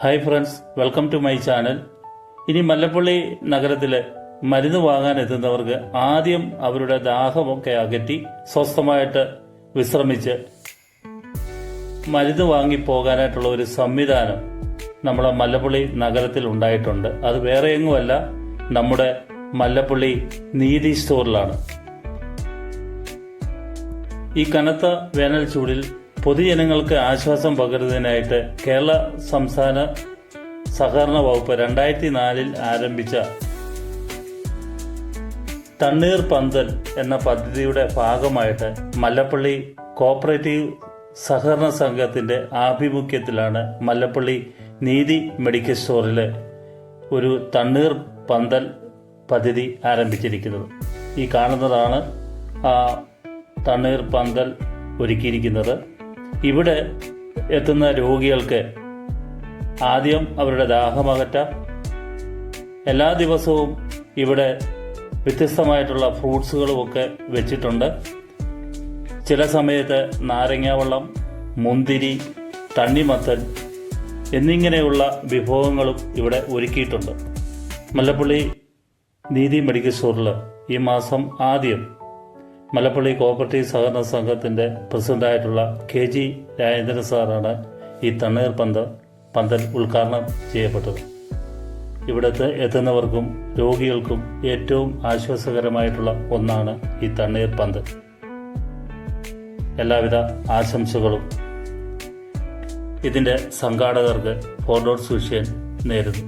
Hi friends, welcome to my channel. ഇനി മല്ലപ്പള്ളി നഗരത്തിൽ മരുന്ന് വാങ്ങാൻ എത്തുന്നവർക്ക് ആദ്യം അവരുടെ ദാഹമൊക്കെ അകറ്റി സ്വസ്ഥമായിട്ട് വിശ്രമിച്ച് മരുന്ന് വാങ്ങി പോകാനായിട്ടുള്ള ഒരു സംവിധാനം നമ്മുടെ മല്ലപ്പള്ളി നഗരത്തിൽ ഉണ്ടായിട്ടുണ്ട്. അത് വേറെ എങ്ങുമല്ല, നമ്മുടെ മല്ലപ്പള്ളി നീതി സ്റ്റോറിലാണ്. ഈ കനത്ത വേനൽ ചൂടിൽ പൊതുജനങ്ങൾക്ക് ആശ്വാസം പകരുന്നതിനായിട്ട് കേരള സംസ്ഥാന സഹകരണ വകുപ്പ് 2004 ആരംഭിച്ച തണ്ണീർ പന്തൽ എന്ന പദ്ധതിയുടെ ഭാഗമായിട്ട് മല്ലപ്പള്ളി കോഓപ്പറേറ്റീവ് സഹകരണ സംഘത്തിന്റെ ആഭിമുഖ്യത്തിലാണ് മല്ലപ്പള്ളി നീതി മെഡിക്കൽ സ്റ്റോറിൽ ഒരു തണ്ണീർ പന്തൽ പദ്ധതി ആരംഭിച്ചിരിക്കുന്നത്. ഈ കാണുന്നതാണ് ആ തണ്ണീർ പന്തൽ ഒരുക്കിയിരിക്കുന്നത്. ഇവിടെ എത്തുന്ന രോഗികൾക്ക് ആദ്യം അവരുടെ ദാഹമകറ്റാം. എല്ലാ ദിവസവും ഇവിടെ വ്യത്യസ്തമായിട്ടുള്ള ഫ്രൂട്ട്സുകളുമൊക്കെ വെച്ചിട്ടുണ്ട്. ചില സമയത്ത് നാരങ്ങാവെള്ളം, മുന്തിരി, തണ്ണിമത്തൻ എന്നിങ്ങനെയുള്ള വിഭവങ്ങളും ഇവിടെ ഒരുക്കിയിട്ടുണ്ട്. മല്ലപ്പള്ളി നീതി മെഡിക്കൽ സ്റ്റോറിൽ ഈ മാസം ആദ്യം മല്ലപ്പള്ളി കോഓപ്പറേറ്റീവ് സഹകരണ സംഘത്തിൻ്റെ പ്രസിഡന്റായിട്ടുള്ള KG രാജേന്ദ്രൻ സാറാണ് ഈ തണ്ണീർ പന്തൽ ഉദ്ഘാടനം ചെയ്യപ്പെട്ടത്. ഇവിടുത്തെ എത്തുന്നവർക്കും രോഗികൾക്കും ഏറ്റവും ആശ്വാസകരമായിട്ടുള്ള ഒന്നാണ് ഈ തണ്ണീർ പന്തൽ. എല്ലാവിധ ആശംസകളും ഇതിൻ്റെ സംഘാടകർക്ക് ഫോർഡോർ സുഷ്യൻ നേരുന്നു.